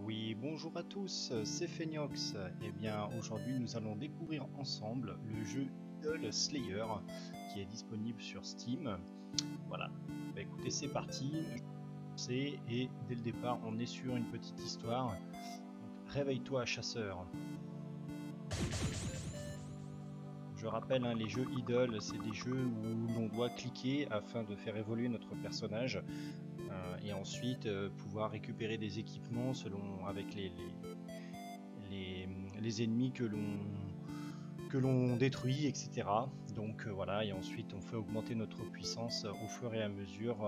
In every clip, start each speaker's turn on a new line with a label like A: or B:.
A: Oui, bonjour à tous, c'est Phoeniox. Eh bien, aujourd'hui, nous allons découvrir ensemble le jeu Idle Slayer qui est disponible sur Steam. Voilà. Bah, écoutez, c'est parti. Et dès le départ, on est sur une petite histoire. Donc, réveille-toi, chasseur. Je rappelle, hein, les jeux Idle, c'est des jeux où l'on doit cliquer afin de faire évoluer notre personnage. Et ensuite pouvoir récupérer des équipements selon avec les ennemis que l'on détruit, etc. Donc voilà, et ensuite on fait augmenter notre puissance au fur et à mesure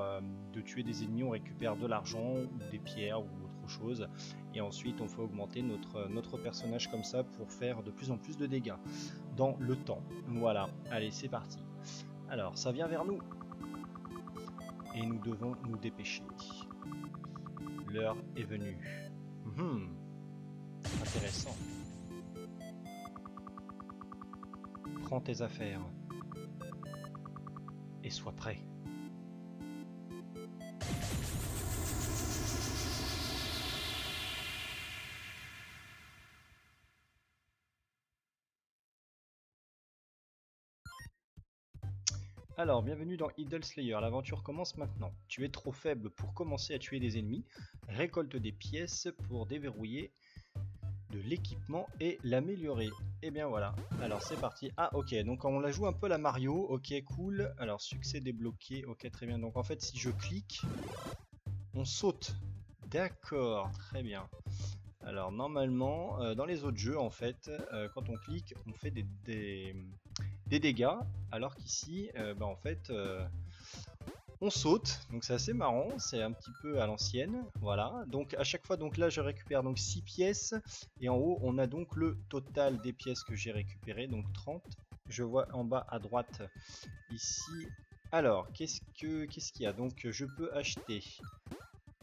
A: de tuer des ennemis. On récupère de l'argent ou des pierres ou autre chose, et ensuite on fait augmenter notre personnage comme ça pour faire de plus en plus de dégâts dans le temps. Voilà, allez, c'est parti. Alors ça vient vers nous et nous devons nous dépêcher. L'heure est venue. Intéressant. Prends tes affaires et sois prêt. Alors, bienvenue dans Idle Slayer, l'aventure commence maintenant. Tu es trop faible pour commencer à tuer des ennemis. Récolte des pièces pour déverrouiller de l'équipement et l'améliorer. Et bien voilà, alors c'est parti. Ah ok, donc on la joue un peu la Mario, ok cool. Alors succès débloqué, ok très bien. Donc en fait si je clique, on saute. D'accord, très bien. Alors normalement, dans les autres jeux en fait, quand on clique, on fait des dégâts, alors qu'ici, en fait, on saute, donc c'est assez marrant, c'est un petit peu à l'ancienne, voilà. Donc à chaque fois, donc là je récupère donc 6 pièces, et en haut on a donc le total des pièces que j'ai récupérées, donc 30. Je vois en bas à droite ici. Alors qu'est-ce qu'il y a? Donc je peux acheter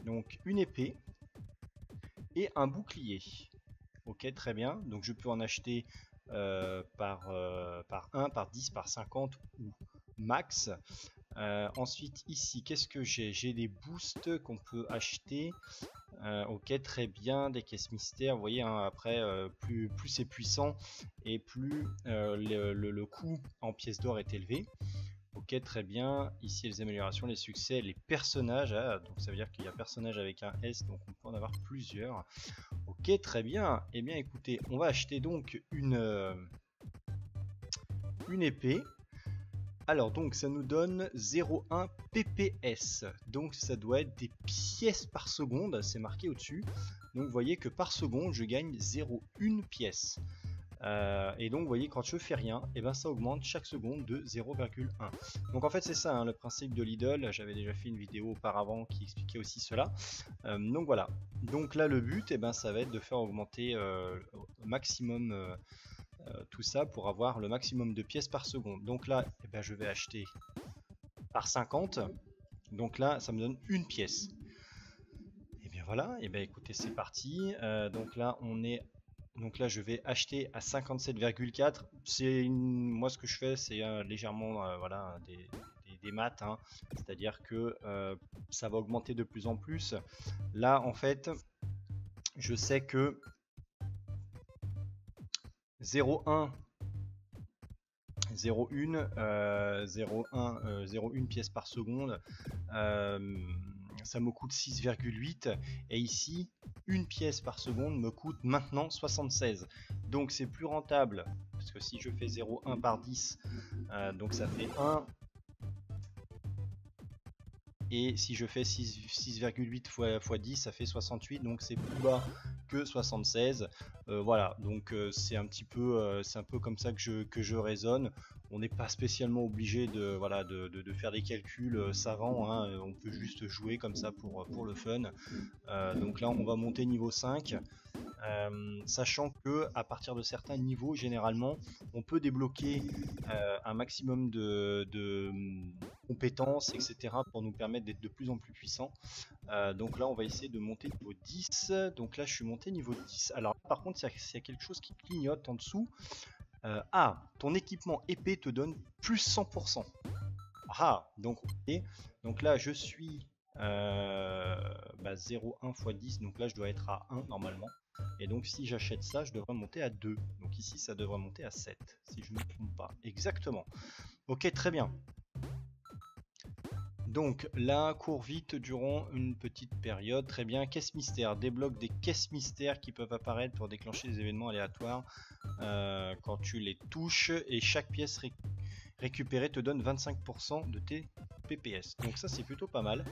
A: donc une épée et un bouclier. Ok, très bien. Donc je peux en acheter par 1, par 10, par 50 ou max. Ensuite ici, qu'est-ce que j'ai? J'ai des boosts qu'on peut acheter. Ok, très bien, des caisses mystères. Vous voyez, hein, après, plus c'est puissant et plus le coût en pièces d'or est élevé. Ok, très bien. Ici, les améliorations, les succès, les personnages. Ah, donc ça veut dire qu'il y a personnage avec un S, donc on peut en avoir plusieurs. Ok, très bien. Eh bien, écoutez, on va acheter donc une épée. Alors, donc, ça nous donne 0,1 PPS. Donc, ça doit être des pièces par seconde. C'est marqué au-dessus. Donc, vous voyez que par seconde, je gagne 0,1 pièce. Et donc vous voyez, quand je fais rien, et ben ça augmente chaque seconde de 0,1. Donc en fait c'est ça, hein, le principe de l'idole. J'avais déjà fait une vidéo auparavant qui expliquait aussi cela. Donc voilà, donc là le but, et ben ça va être de faire augmenter au maximum tout ça pour avoir le maximum de pièces par seconde. Donc là et ben, je vais acheter par 50. Donc là ça me donne une pièce. Et bien voilà, et ben écoutez, c'est parti. Donc là on est, donc là je vais acheter à 57,4. Moi ce que je fais c'est légèrement voilà des maths, hein. C'est-à-dire que ça va augmenter de plus en plus. Là en fait je sais que 0,1 0,1 pièce par seconde, ça me coûte 6,8, et ici une pièce par seconde me coûte maintenant 76. Donc c'est plus rentable, parce que si je fais 0,1 par 10, donc ça fait 1. Et si je fais 6,8 x 10, ça fait 68, donc c'est plus bas que 76. Voilà, donc c'est un peu comme ça que je raisonne. On n'est pas spécialement obligé de, voilà, de faire des calculs savants, hein. On peut juste jouer comme ça pour le fun. Donc là on va monter niveau 5. Sachant que à partir de certains niveaux, généralement, on peut débloquer un maximum de compétences, etc., pour nous permettre d'être de plus en plus puissants. Donc là, on va essayer de monter niveau 10. Donc là, je suis monté niveau 10. Alors, par contre, il y a quelque chose qui clignote en dessous. Ton équipement épée te donne plus 100%. Ah, donc, okay. Donc là, je suis 0,1 x 10, donc là je dois être à 1 normalement. Et donc si j'achète ça, je devrais monter à 2. Donc ici ça devrait monter à 7, si je ne me trompe pas. Exactement. Ok, très bien. Donc là, cours vite durant une petite période. Très bien. Caisse mystère. Débloque des caisses mystères qui peuvent apparaître pour déclencher des événements aléatoires quand tu les touches. Et chaque pièce récupérée te donne 25% de tes PPS. Donc ça c'est plutôt pas mal.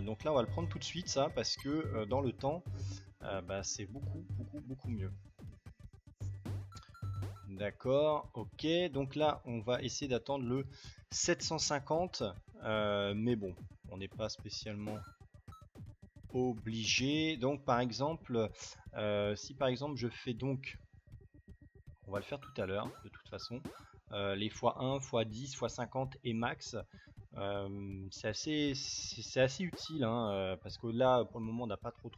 A: Donc là on va le prendre tout de suite ça parce que dans le temps c'est beaucoup mieux. D'accord, ok, donc là on va essayer d'attendre le 750 mais bon on n'est pas spécialement obligé. Donc par exemple si par exemple je fais donc, on va le faire tout à l'heure de toute façon, les x1, x10, x50 et max, c'est assez utile parce que là pour le moment on n'a pas trop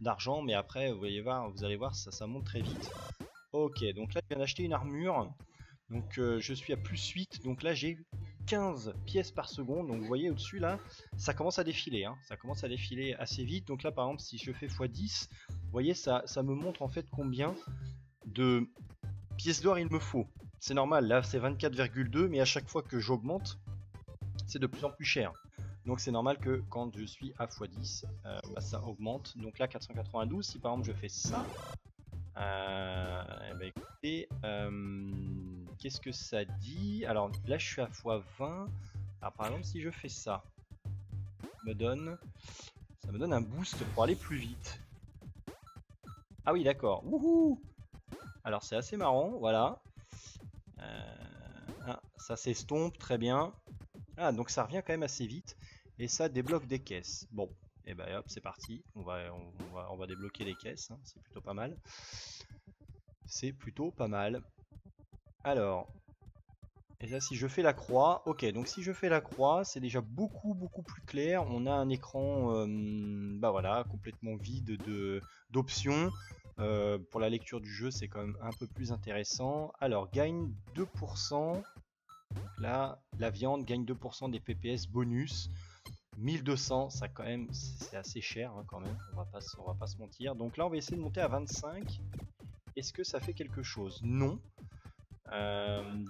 A: d'argent, mais après vous allez voir ça monte très vite. Ok, donc là je viens d'acheter une armure, donc je suis à plus 8, donc là j'ai 15 pièces par seconde, donc vous voyez au-dessus là, ça commence à défiler, ça commence à défiler assez vite. Donc là par exemple si je fais x10, vous voyez ça me montre en fait combien de pièces d'or il me faut. C'est normal, là c'est 24,2, mais à chaque fois que j'augmente, c'est de plus en plus cher. Donc c'est normal que quand je suis à x10, ça augmente. Donc là 492, si par exemple je fais ça, écoutez, qu'est-ce que ça dit? Alors là je suis à x20. Alors par exemple si je fais ça, ça me donne un boost pour aller plus vite. Ah oui d'accord, wouhou! Alors c'est assez marrant, voilà. Ça s'estompe, très bien. Ah donc ça revient quand même assez vite. Et ça débloque des caisses. Bon, et hop c'est parti. On va débloquer les caisses, c'est plutôt pas mal. C'est plutôt pas mal. Alors, et là si je fais la croix, ok, donc si je fais la croix, c'est déjà beaucoup plus clair. On a un écran, voilà, complètement vide d'options. Pour la lecture du jeu, c'est quand même un peu plus intéressant. Alors, gagne 2%. Donc là, la viande gagne 2% des PPS bonus. 1200, ça quand même, c'est assez cher quand même. On va pas se mentir. Donc là, on va essayer de monter à 25. Est-ce que ça fait quelque chose? Non.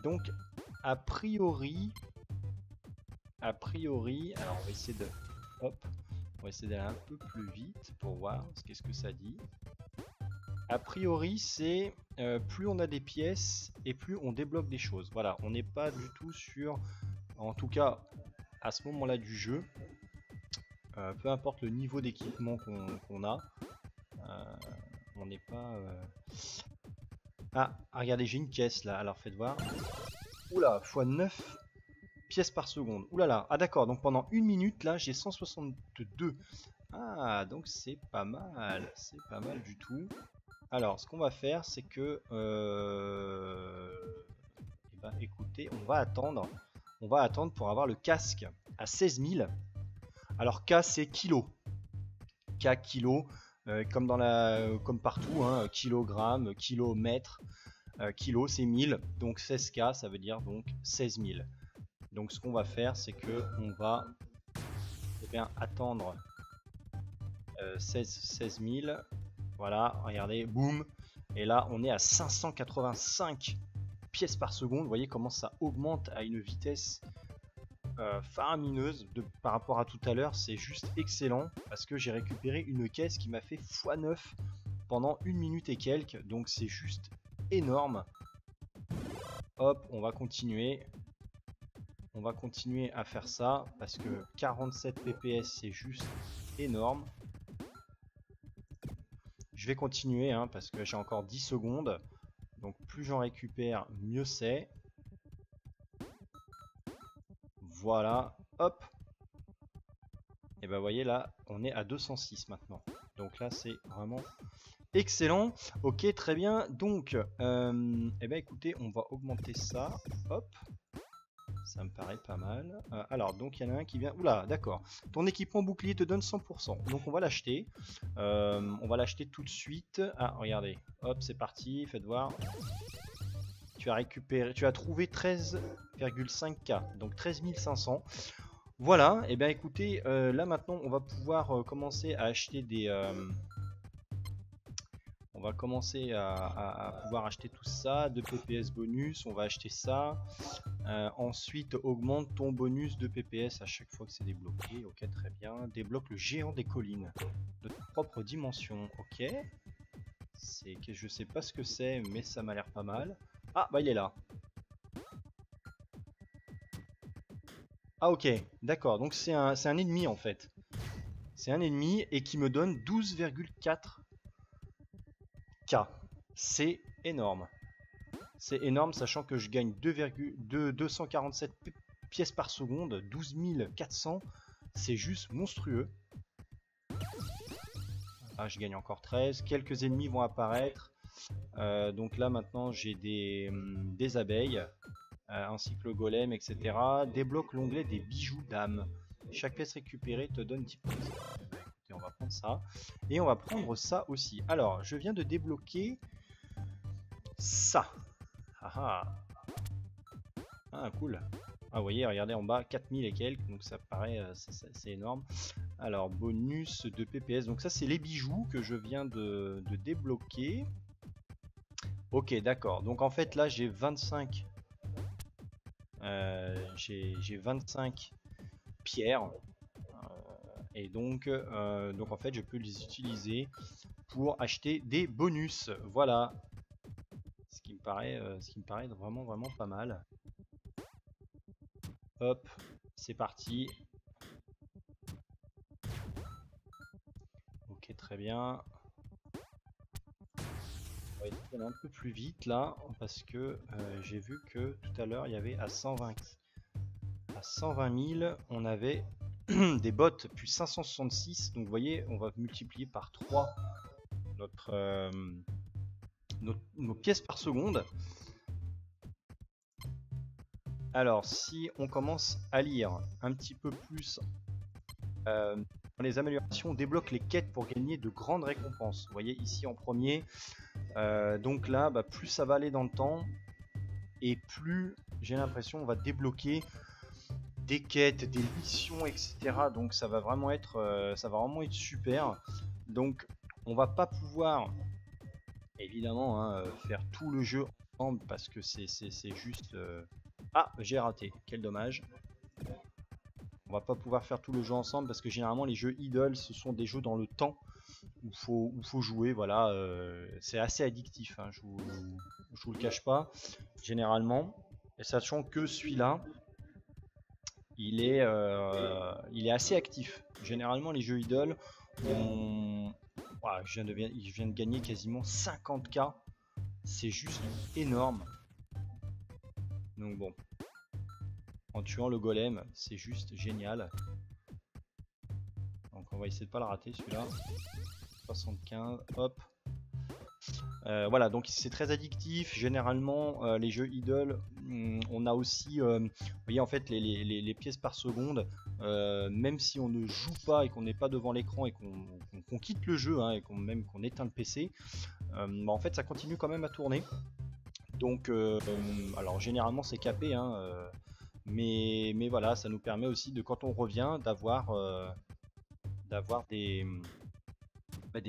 A: Donc a priori, alors on va essayer d'aller un peu plus vite pour voir qu'est-ce que ça dit. A priori c'est plus on a des pièces et plus on débloque des choses. Voilà, on n'est pas du tout sûr, en tout cas à ce moment là du jeu, peu importe le niveau d'équipement qu'on a, on n'est pas... Ah, regardez, j'ai une caisse là, alors faites voir. Oula, x 9 pièces par seconde. Oulala, ah d'accord, donc pendant une minute là j'ai 162. Ah, donc c'est pas mal du tout. Alors, ce qu'on va faire, c'est que... écoutez, on va attendre pour avoir le casque à 16 000. Alors K c'est kilo. K kilo, comme partout, kilogramme, kilomètre. Kilo c'est 1000, donc 16K ça veut dire donc 16 000. Donc ce qu'on va faire c'est que on va attendre 16 000. Voilà, regardez, boum. Et là on est à 585 pièces par seconde. Vous voyez comment ça augmente à une vitesse faramineuse par rapport à tout à l'heure. C'est juste excellent parce que j'ai récupéré une caisse qui m'a fait x9 pendant une minute et quelques. Donc c'est juste énorme. Hop, on va continuer à faire ça parce que 47 PPS c'est juste énorme. Je vais continuer parce que j'ai encore 10 secondes, donc plus j'en récupère mieux c'est. Voilà, hop. Et vous voyez là on est à 206 maintenant, donc là c'est vraiment excellent. Ok, très bien. Donc, écoutez, on va augmenter ça. Hop, ça me paraît pas mal. Alors, donc il y en a un qui vient. Oula, d'accord. Ton équipement bouclier te donne 100%. Donc on va l'acheter. On va l'acheter tout de suite. Ah, regardez. Hop, c'est parti. Faites voir. Tu as trouvé 13,5K. Donc 13 500. Voilà, et bien écoutez, là maintenant on va pouvoir commencer à acheter des... on va commencer à pouvoir acheter tout ça, de PPS bonus, on va acheter ça. Ensuite, augmente ton bonus de PPS à chaque fois que c'est débloqué. Ok, très bien. Débloque le géant des collines de ta propre dimension. Ok. C'est que je sais pas ce que c'est, mais ça m'a l'air pas mal. Ah, bah il est là. Ah, ok, d'accord. Donc c'est un ennemi en fait. C'est un ennemi et qui me donne 12,4 K. C'est énorme. C'est énorme, sachant que je gagne 2,247 pièces par seconde, 12 400. C'est juste monstrueux. Ah, je gagne encore 13. Quelques ennemis vont apparaître. Donc là, maintenant, j'ai des abeilles, ainsi que le golem, etc. Débloque l'onglet des bijoux d'âme. Chaque pièce récupérée te donne 10 points. Et on va prendre ça. Et on va prendre ça aussi. Alors, je viens de débloquer ça. Ah ah. Ah, cool. Ah, vous voyez, regardez en bas, 4000 et quelques, donc ça paraît, c'est énorme. Alors, bonus de PPS, donc ça c'est les bijoux que je viens de débloquer. Ok, d'accord, donc en fait là j'ai 25, j'ai 25 pierres, et donc en fait je peux les utiliser pour acheter des bonus, voilà. Ce qui me paraît vraiment vraiment pas mal. Hop, c'est parti. Ok, très bien. On va essayer d'aller un peu plus vite là, parce que j'ai vu que tout à l'heure il y avait à 120 000, on avait des bots plus 566. Donc vous voyez, on va multiplier par 3 notre, nos pièces par seconde. Alors si on commence à lire un petit peu plus dans les améliorations, on débloque les quêtes pour gagner de grandes récompenses. Vous voyez ici en premier. Donc là, bah, plus ça va aller dans le temps, et plus j'ai l'impression on va débloquer des quêtes, des missions, etc. Donc ça va vraiment être super. Donc on va pas pouvoir évidemment hein, faire tout le jeu ensemble parce que c'est juste... Ah, j'ai raté, quel dommage. On va pas pouvoir faire tout le jeu ensemble parce que généralement les jeux idle ce sont des jeux dans le temps où faut jouer, voilà, c'est assez addictif, hein, je vous le cache pas, généralement, et sachant que celui-là, il est assez actif. Généralement, les jeux idle, voilà, je viens de gagner quasiment 50K, c'est juste énorme. Donc bon, en tuant le golem, c'est juste génial. Donc on va essayer de pas le rater celui-là. 75, hop. Voilà, donc c'est très addictif. Généralement, les jeux idle, on a aussi, vous voyez en fait les pièces par seconde. Même si on ne joue pas et qu'on n'est pas devant l'écran et qu'on quitte le jeu hein, et qu'on éteint le PC, bah, en fait ça continue quand même à tourner. Donc, alors généralement c'est capé, hein, mais voilà, ça nous permet aussi de quand on revient d'avoir des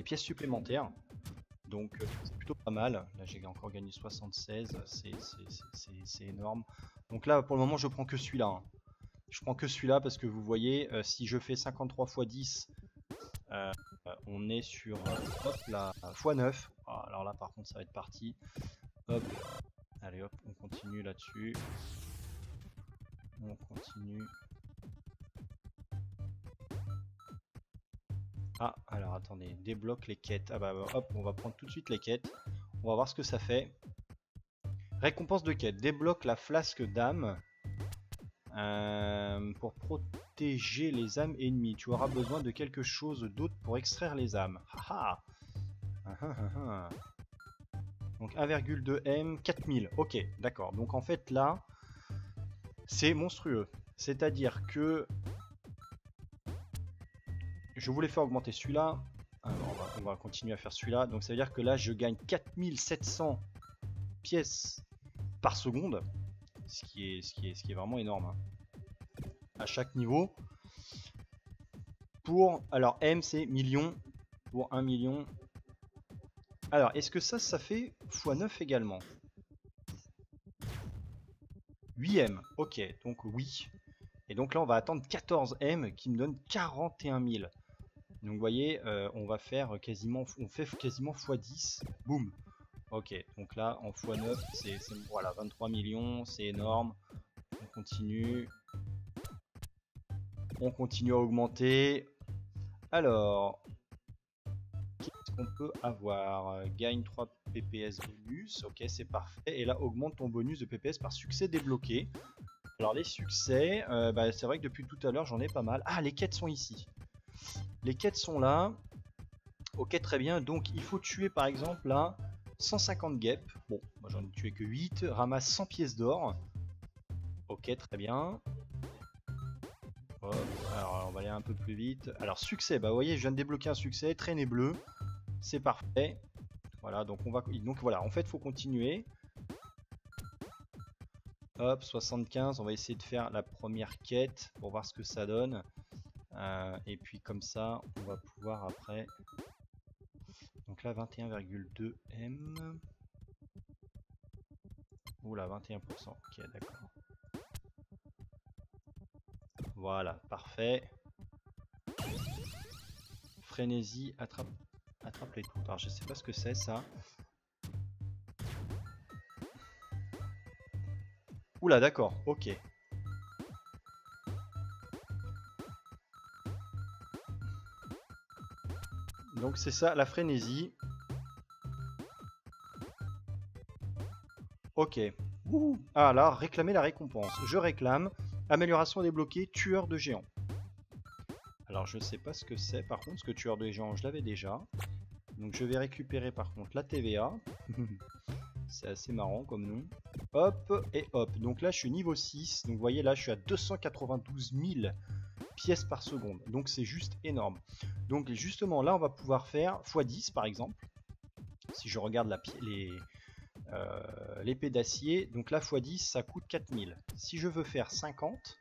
A: pièces supplémentaires. Donc c'est plutôt pas mal. Là j'ai encore gagné 76, c'est énorme. Donc là pour le moment je prends que celui-là. Hein. Je prends que celui-là parce que vous voyez, si je fais 53 x 10, on est sur hop là, x9. Ah, alors là par contre ça va être parti. Hop, allez hop, on continue là-dessus. On continue. Ah, alors attendez, débloque les quêtes. Ah bah hop, on va prendre tout de suite les quêtes. On va voir ce que ça fait. Récompense de quête. Débloque la flasque d'âme. Pour protéger les âmes ennemies. Tu auras besoin de quelque chose d'autre pour extraire les âmes. Haha. Donc 1,2 M, 4000. Ok, d'accord. Donc en fait là, c'est monstrueux. C'est-à-dire que je voulais faire augmenter celui-là. On va continuer à faire celui-là. Donc ça veut dire que là, je gagne 4700 pièces par seconde. Ce qui est vraiment énorme. Hein. à chaque niveau. Pour, alors M c'est million, pour 1 million. Alors, est-ce que ça fait x9 également? 8M, ok, donc oui. Et donc là, on va attendre 14M qui me donne 41 000. Donc vous voyez, on va faire quasiment, on fait quasiment x10. Boum. Ok, donc là, en x9, c'est voilà, 23 millions, c'est énorme. On continue. On continue à augmenter. Alors, qu'est-ce qu'on peut avoir? Gagne 3 PPS bonus, ok, c'est parfait. Et là, augmente ton bonus de PPS par succès débloqué. Alors les succès, bah, c'est vrai que depuis tout à l'heure, j'en ai pas mal. Ah, les quêtes sont ici. Les quêtes sont là. Ok, très bien. Donc, il faut tuer, par exemple, là, 150 guêpes. Bon, moi, j'en ai tué que 8. Ramasse 100 pièces d'or. Ok, très bien. Hop, alors on va aller un peu plus vite. Alors succès, bah vous voyez, je viens de débloquer un succès, traînée bleue, c'est parfait. Voilà, donc on va, donc voilà, en fait, faut continuer. Hop, 75, on va essayer de faire la première quête pour voir ce que ça donne. Et puis comme ça, on va pouvoir après. Donc là, 21,2 M. Oula, 21%. Ok, d'accord. Voilà, parfait. Frénésie, attrape les coups. Alors je sais pas ce que c'est ça. Oula, d'accord, ok. Donc c'est ça, la frénésie. Ok. Ouh. Ah là, réclamer la récompense. Je réclame. Amélioration débloquée, tueur de géants. Alors je sais pas ce que c'est par contre, parce que tueur de géants je l'avais déjà. Donc je vais récupérer par contre la TVA. C'est assez marrant comme nom. Hop et hop. Donc là je suis niveau 6. Donc vous voyez là je suis à 292 000 pièces par seconde. Donc c'est juste énorme. Donc justement là on va pouvoir faire x10 par exemple. Si je regarde l'épée d'acier, donc là x10 ça coûte 4000. Si je veux faire 50,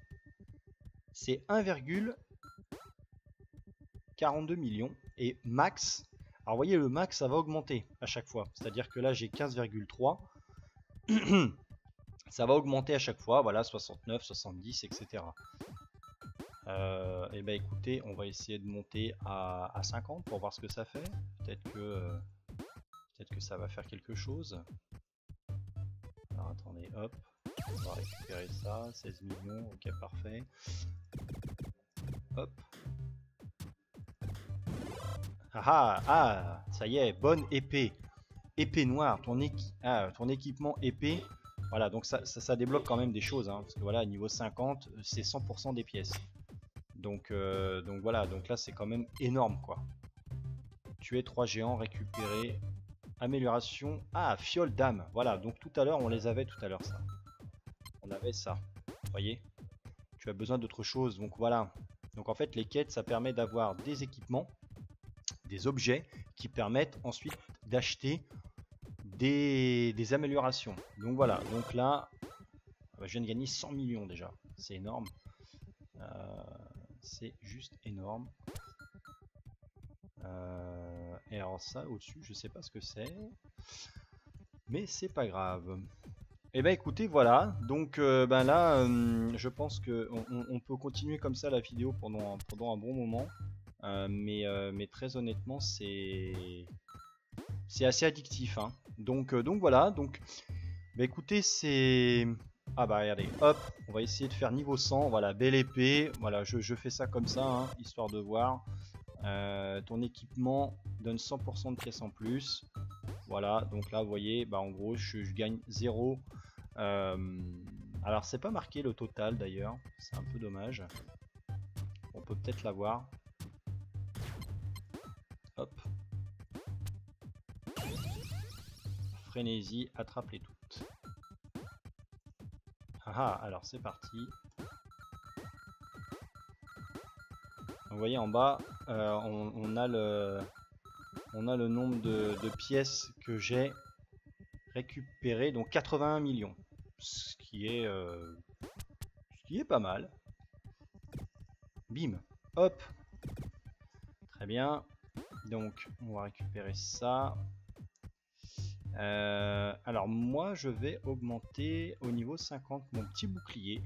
A: c'est 1,42 millions. Et max, alors vous voyez le max ça va augmenter à chaque fois. C'est-à-dire que là j'ai 15,3. Ça va augmenter à chaque fois, voilà, 69, 70, etc. Et bah écoutez, on va essayer de monter à 50 pour voir ce que ça fait. Peut-être que ça va faire quelque chose. Alors attendez, hop, on va récupérer ça, 16 millions, ok parfait. Hop. Ah ah, ça y est, bonne épée. Épée noire, ton équipement épée. Voilà, donc ça débloque quand même des choses, hein, parce que voilà, niveau 50, c'est 100% des pièces. Donc voilà, donc là c'est quand même énorme quoi. Tuer 3 géants, récupérer. Amélioration. Ah, fiole d'âme. Voilà, donc tout à l'heure, on les avait tout à l'heure ça. On avait ça. Vous voyez? Tu as besoin d'autre chose, donc voilà. Donc en fait, les quêtes, ça permet d'avoir des équipements, des objets qui permettent ensuite d'acheter des améliorations. Donc voilà, donc là, je viens de gagner 100 millions déjà. C'est énorme. C'est juste énorme. Et alors ça, au-dessus, je sais pas ce que c'est. Mais c'est pas grave. Et ben écoutez, voilà. Donc ben là, je pense que on peut continuer comme ça la vidéo pendant un bon moment. Mais très honnêtement, c'est assez addictif, hein. Donc voilà. Donc bah écoutez, c'est ah bah regardez, hop, on va essayer de faire niveau 100. Voilà, belle épée. Voilà, je fais ça comme ça, hein, histoire de voir. Ton équipement donne 100% de pièces en plus. Voilà, donc là vous voyez, bah en gros je gagne 0. Alors c'est pas marqué le total d'ailleurs, c'est un peu dommage. On peut peut-être l'avoir. Hop. Frénésie, attrape-les toutes. Ah, alors c'est parti. Vous voyez en bas, on a le nombre de pièces que j'ai récupérées, donc 81 millions. Ce qui est pas mal. Bim. Hop. Très bien. Donc, on va récupérer ça. Alors, moi, je vais augmenter au niveau 50 mon petit bouclier.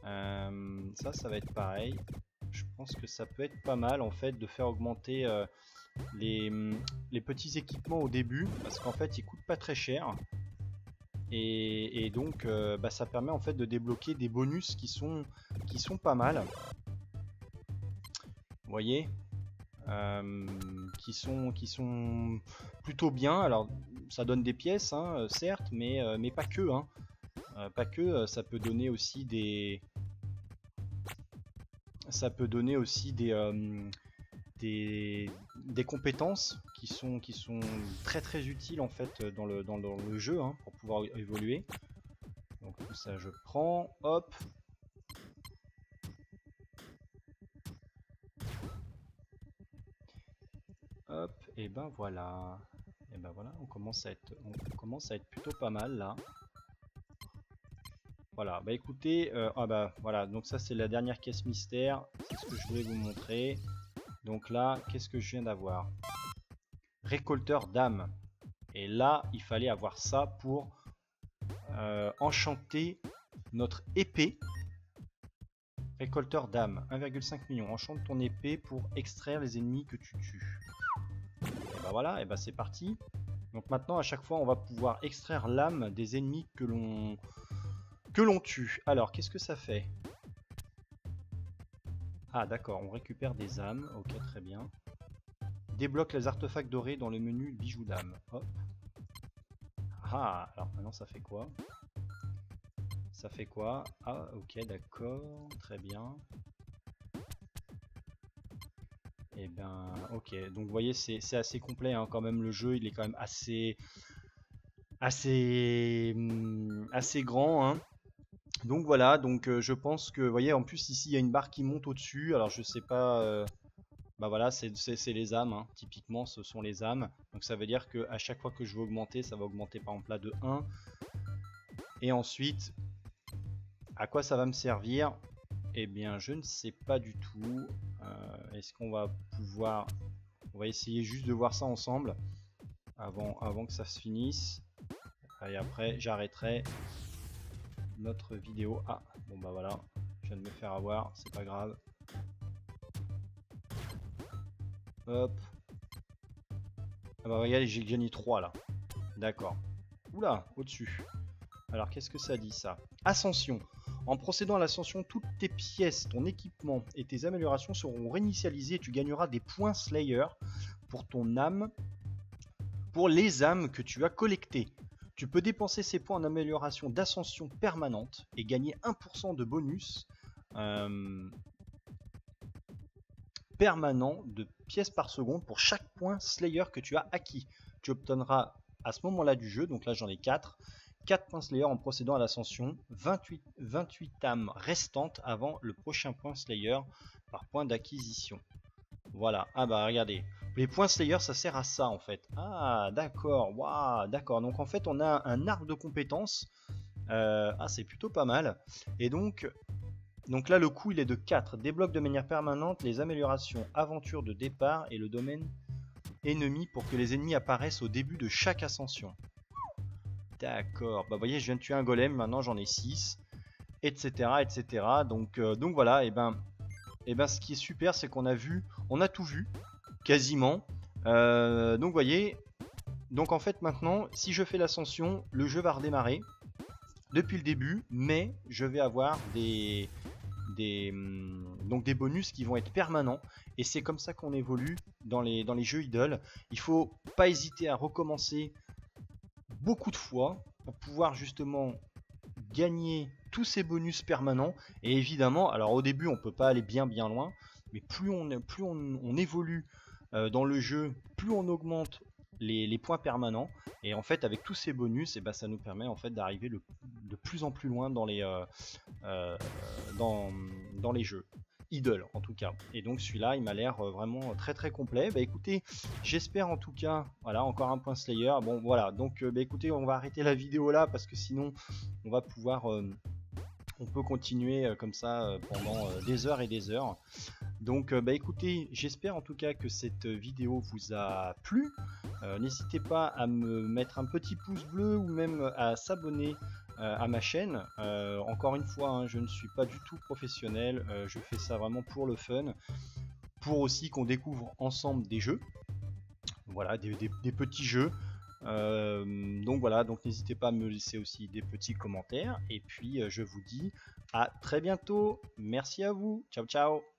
A: Ça va être pareil. Je pense que ça peut être pas mal, en fait, de faire augmenter les petits équipements au début. Parce qu'en fait, ils coûtent pas très cher. Et donc, bah, ça permet, en fait, de débloquer des bonus qui sont pas mal. Vous voyez, qui sont plutôt bien. Alors ça donne des pièces, hein, certes, mais pas que, hein. Pas que, ça peut donner aussi des des compétences qui sont très très utiles en fait dans le jeu, hein, pour pouvoir évoluer. Donc tout ça je prends, hop. Hop, et ben voilà. Et ben voilà, on commence à être plutôt pas mal là. Voilà, bah écoutez, ah bah voilà, donc ça c'est la dernière caisse mystère, c'est ce que je voulais vous montrer. Donc là, qu'est-ce que je viens d'avoir? Récolteur d'âme. Et là, il fallait avoir ça pour enchanter notre épée. Récolteur d'âme, 1,5 million. Enchante ton épée pour extraire les ennemis que tu tues. Et bah voilà, et bah c'est parti. Donc maintenant, à chaque fois, on va pouvoir extraire l'âme des ennemis que l'on tue. Alors, qu'est-ce que ça fait? Ah d'accord, on récupère des âmes. Ok, très bien. Débloque les artefacts dorés dans le menu bijoux d'âme. Hop. Ah, alors maintenant ça fait quoi? Ça fait quoi? Ah, ok, d'accord, très bien. Et ben, ok, donc vous voyez, c'est assez complet, hein, quand même. Le jeu, il est quand même assez grand, hein. Donc voilà, donc je pense que, vous voyez, en plus ici il y a une barre qui monte au-dessus. Alors je sais pas, bah voilà, c'est les âmes, hein. Typiquement ce sont les âmes. Donc ça veut dire que à chaque fois que je veux augmenter, ça va augmenter par exemple là de 1. Et ensuite, à quoi ça va me servir? Eh bien je ne sais pas du tout. Est-ce qu'on va pouvoir... On va essayer juste de voir ça ensemble avant que ça se finisse. Et après j'arrêterai notre vidéo. Ah, bon bah voilà, je viens de me faire avoir, c'est pas grave. Hop. Ah bah regardez, j'ai gagné 3 là. D'accord. Oula, au-dessus. Alors qu'est-ce que ça dit ça? Ascension. En procédant à l'ascension, toutes tes pièces, ton équipement et tes améliorations seront réinitialisées et tu gagneras des points Slayer pour ton âme, pour les âmes que tu as collectées. Tu peux dépenser ces points en amélioration d'ascension permanente et gagner 1% de bonus permanent de pièces par seconde pour chaque point Slayer que tu as acquis. Tu obtiendras à ce moment-là du jeu, donc là j'en ai 4 points Slayer en procédant à l'ascension, 28 âmes restantes avant le prochain point Slayer par point d'acquisition. Voilà, ah bah regardez, les points Slayer ça sert à ça en fait. Ah d'accord, waouh, d'accord, donc en fait on a un arbre de compétences, ah c'est plutôt pas mal, et donc là le coût il est de 4, débloque de manière permanente les améliorations aventure de départ et le domaine ennemi pour que les ennemis apparaissent au début de chaque ascension. D'accord, bah vous voyez je viens de tuer un golem, maintenant j'en ai 6, etc. etc. Donc voilà, et ben ce qui est super c'est qu'on a tout vu, quasiment. Donc vous voyez, donc en fait maintenant si je fais l'ascension, le jeu va redémarrer depuis le début, mais je vais avoir des bonus qui vont être permanents, et c'est comme ça qu'on évolue dans les jeux idoles. Il faut pas hésiter à recommencer beaucoup de fois pour pouvoir justement gagner tous ces bonus permanents. Et évidemment, alors au début on peut pas aller bien loin, mais plus on évolue dans le jeu, plus on augmente les points permanents, et en fait avec tous ces bonus, et ben, ça nous permet en fait d'arriver de plus en plus loin dans les jeux idle en tout cas. Et donc celui-là il m'a l'air vraiment très très complet. Bah écoutez, j'espère en tout cas, voilà, encore un point Slayer. Bon voilà, donc bah écoutez, on va arrêter la vidéo là parce que sinon on va pouvoir on peut continuer comme ça pendant des heures et des heures. Donc bah écoutez, j'espère en tout cas que cette vidéo vous a plu. N'hésitez pas à me mettre un petit pouce bleu ou même à s'abonner à ma chaîne. Encore une fois, hein, je ne suis pas du tout professionnel, je fais ça vraiment pour le fun, pour aussi qu'on découvre ensemble des jeux. Voilà, des petits jeux. Donc voilà, donc n'hésitez pas à me laisser aussi des petits commentaires. Et puis je vous dis à très bientôt. Merci à vous. Ciao ciao.